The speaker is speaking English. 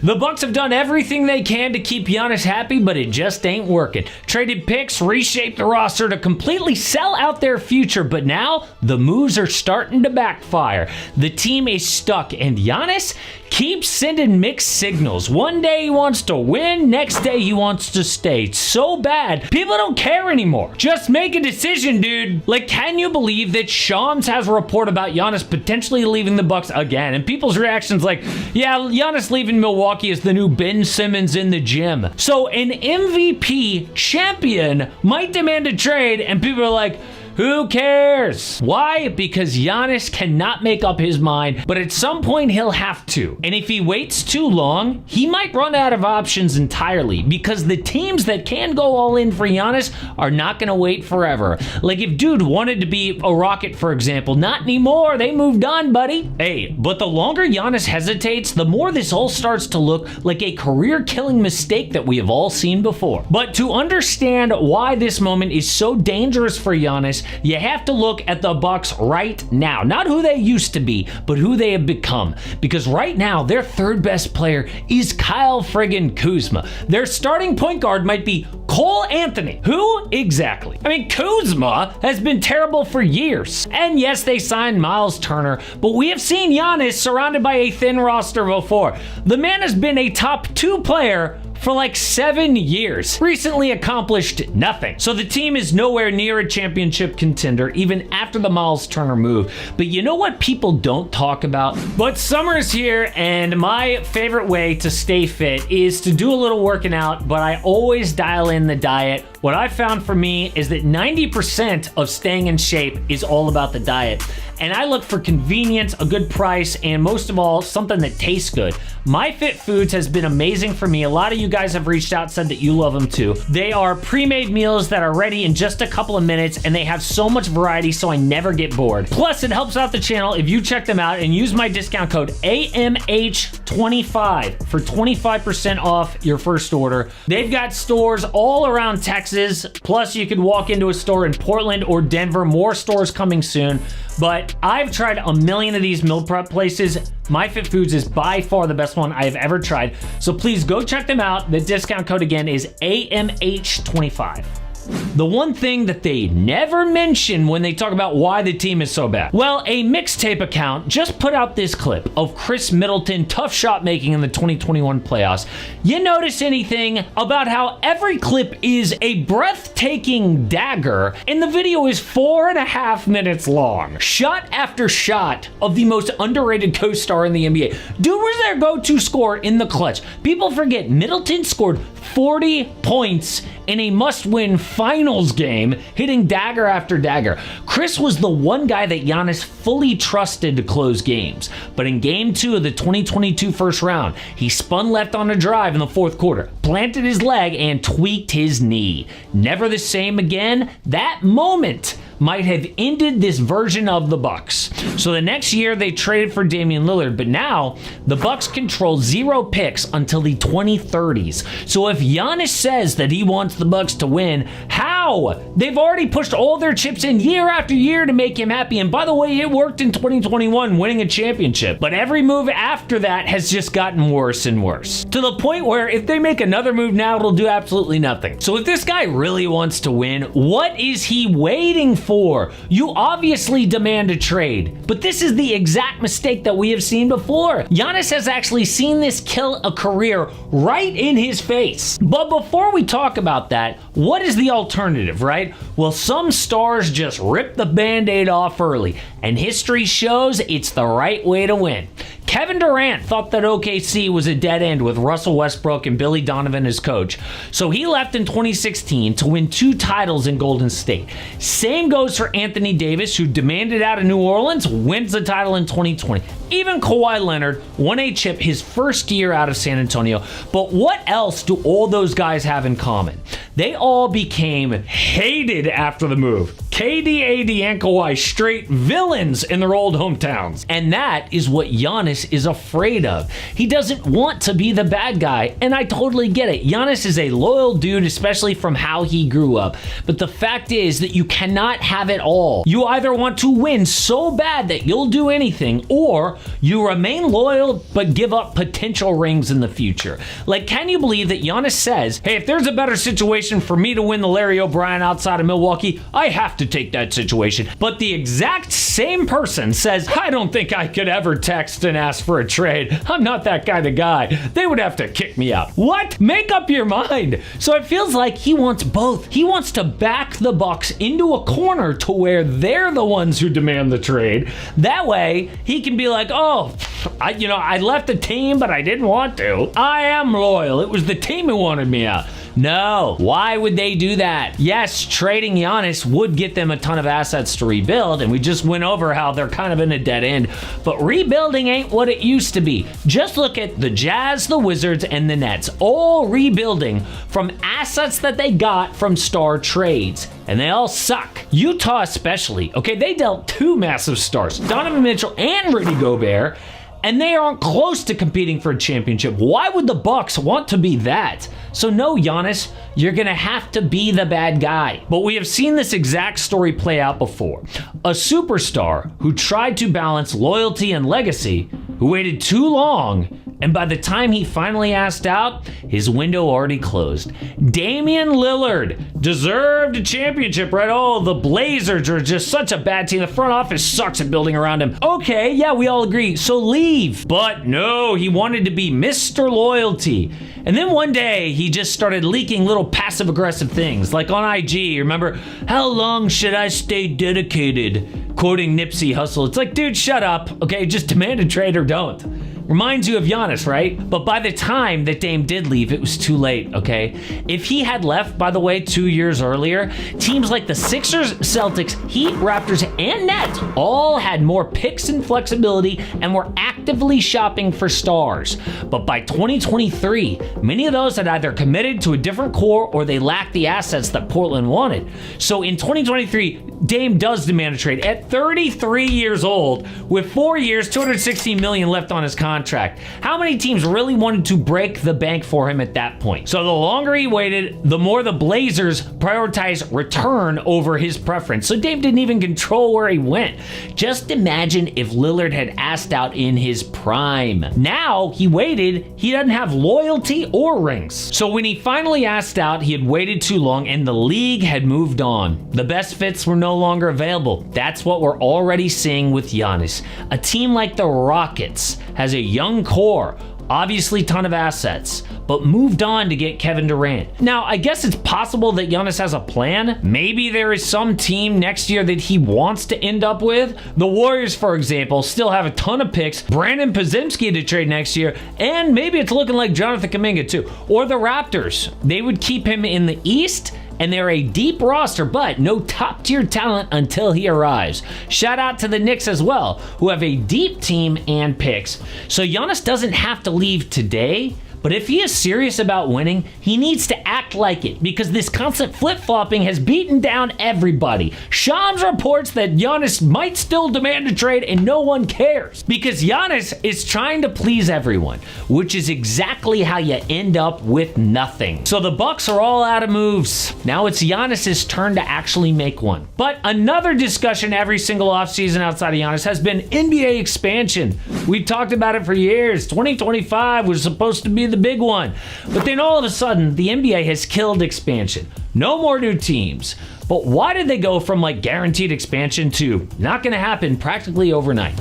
The Bucks have done everything they can to keep Giannis happy, but it just ain't working. Traded picks, reshaped the roster to completely sell out their future, but now the moves are starting to backfire. The team is stuck, and Giannis keeps sending mixed signals. One day he wants to win, next day he wants to stay. It's so bad, people don't care anymore. Just make a decision, dude. Like, can you believe that Shams has a report about Giannis potentially leaving the Bucks again? And people's reactions like, yeah, Giannis leaving Milwaukee is the new Ben Simmons in the gym. So an MVP champion might demand a trade, and people are like, who cares? Why? Because Giannis cannot make up his mind, but at some point he'll have to. And if he waits too long, he might run out of options entirely, because the teams that can go all in for Giannis are not going to wait forever. Like if dude wanted to be a Rocket, for example, not anymore. They moved on, buddy. Hey, but the longer Giannis hesitates, the more this all starts to look like a career-killing mistake that we have all seen before. But to understand why this moment is so dangerous for Giannis, you have to look at the Bucks right now. Not who they used to be, but who they have become. Because right now, their third best player is Kyle friggin' Kuzma. Their starting point guard might be Cole Anthony. Who? Exactly. I mean, Kuzma has been terrible for years. And yes, they signed Miles Turner, but we have seen Giannis surrounded by a thin roster before. The man has been a top 2 player for like 7 years. Recently accomplished nothing. So the team is nowhere near a championship contender, even after the Miles Turner move. But you know what people don't talk about? But summer is here, and my favorite way to stay fit is to do a little working out, but I always dial in the diet. What I found for me is that 90% of staying in shape is all about the diet. And I look for convenience, a good price, and most of all, something that tastes good. MyFitFoods has been amazing for me. A lot of you guys have reached out, said that you love them too. They are pre-made meals that are ready in just a couple of minutes, and they have so much variety, so I never get bored. Plus, it helps out the channel if you check them out and use my discount code AMH25 for 25% off your first order. They've got stores all around Texas. Plus, you could walk into a store in Portland or Denver. More stores coming soon. But I've tried a million of these meal prep places. MyFitFoods is by far the best one I have ever tried. So please go check them out. The discount code again is AMH25. The one thing that they never mention when they talk about why the team is so bad. Well, a mixtape account just put out this clip of Chris Middleton tough shot making in the 2021 playoffs. You notice anything about how every clip is a breathtaking dagger, and the video is 4.5 minutes long. Shot after shot of the most underrated co-star in the NBA. Dude was their go-to scorer in the clutch. People forget Middleton scored 40 points in a must-win finals game, hitting dagger after dagger. Chris was the one guy that Giannis fully trusted to close games. But in game 2 of the 2022 first round, he spun left on a drive in the fourth quarter, planted his leg, and tweaked his knee. Never the same again. That moment might have ended this version of the Bucks. So the next year they traded for Damian Lillard, but now the Bucks control 0 picks until the 2030s. So if Giannis says that he wants the Bucks to win, how? They've already pushed all their chips in year after year to make him happy. And by the way, it worked in 2021, winning a championship. But every move after that has just gotten worse and worse. To the point where if they make another move now, it'll do absolutely nothing. So if this guy really wants to win, what is he waiting for? You obviously demand a trade, but this is the exact mistake that we have seen before. Giannis has actually seen this kill a career right in his face. But before we talk about that, what is the alternative, right? Well, some stars just rip the band-aid off early, and history shows it's the right way to win. Kevin Durant thought that OKC was a dead end with Russell Westbrook and Billy Donovan as coach, so he left in 2016 to win 2 titles in Golden State. Same goes for Anthony Davis, who demanded out of New Orleans, wins the title in 2020. Even Kawhi Leonard won a chip his first year out of San Antonio. But what else do all those guys have in common? They all became hated after the move. KD, AD, and Kawhi straight villains in their old hometowns. And that is what Giannis is afraid of. He doesn't want to be the bad guy, and I totally get it. Giannis is a loyal dude, especially from how he grew up. But the fact is that you cannot have it all. You either want to win so bad that you'll do anything, or you remain loyal but give up potential rings in the future. Like, can you believe that Giannis says, hey, if there's a better situation for me to win the Larry O'Brien outside of Milwaukee, I have to take that situation. But the exact same person says, I don't think I could ever text and ask for a trade. I'm not that kind of guy. They would have to kick me out. What? Make up your mind. So it feels like he wants both. He wants to back the Bucks into a corner to where they're the ones who demand the trade. That way, he can be like, oh, I left the team, but I didn't want to. I am loyal. It was the team who wanted me out. No. Why would they do that? Yes, trading Giannis would get them a ton of assets to rebuild, and we just went over how they're kind of in a dead end, but rebuilding ain't what it used to be. Just look at the Jazz, the Wizards, and the Nets, all rebuilding from assets that they got from star trades, and they all suck. Utah especially, okay, they dealt two massive stars, Donovan Mitchell and Rudy Gobert, and they aren't close to competing for a championship. Why would the Bucks want to be that? So no, Giannis, you're gonna have to be the bad guy. But we have seen this exact story play out before. A superstar who tried to balance loyalty and legacy, who waited too long, and by the time he finally asked out, his window already closed. Damian Lillard deserved a championship, right? Oh, the Blazers are just such a bad team. The front office sucks at building around him. Okay, yeah, we all agree, so leave. But no, he wanted to be Mr. Loyalty. And then one day, he just started leaking little passive-aggressive things, like on IG, remember, how long should I stay dedicated? Quoting Nipsey Hussle. It's like, dude, shut up, okay? Just demand a trade or don't. Reminds you of Giannis, right? But by the time that Dame did leave, it was too late, okay? If he had left, by the way, 2 years earlier, teams like the Sixers, Celtics, Heat, Raptors, and Nets all had more picks and flexibility and were actively shopping for stars. But by 2023, many of those had either committed to a different core or they lacked the assets that Portland wanted. So in 2023, Dame does demand a trade at 33 years old with 4 years, $216 million left on his contract. How many teams really wanted to break the bank for him at that point? So the longer he waited, the more the Blazers prioritized return over his preference. So Dame didn't even control where he went. Just imagine if Lillard had asked out in his prime. Now he waited, he doesn't have loyalty or rings. So when he finally asked out, he had waited too long and the league had moved on. The best fits were no longer available. That's what we're already seeing with Giannis. A team like the Rockets has a young core, obviously ton of assets, but moved on to get Kevin Durant. Now, I guess it's possible that Giannis has a plan. Maybe there is some team next year that he wants to end up with. The Warriors, for example, still have a ton of picks, Brandon Podziemski to trade next year, and maybe it's looking like Jonathan Kuminga too. Or the Raptors. They would keep him in the East, and they're a deep roster, but no top-tier talent until he arrives. Shout out to the Knicks as well, who have a deep team and picks. So Giannis doesn't have to leave today, but if he is serious about winning, he needs to act like it, because this constant flip-flopping has beaten down everybody. Shams reports that Giannis might still demand a trade and no one cares, because Giannis is trying to please everyone, which is exactly how you end up with nothing. So the Bucks are all out of moves. Now it's Giannis's turn to actually make one. But another discussion every single offseason outside of Giannis has been NBA expansion. We've talked about it for years. 2025 was supposed to be the big one. But then all of a sudden, the NBA has killed expansion. No more new teams. But why did they go from like guaranteed expansion to not going to happen practically overnight?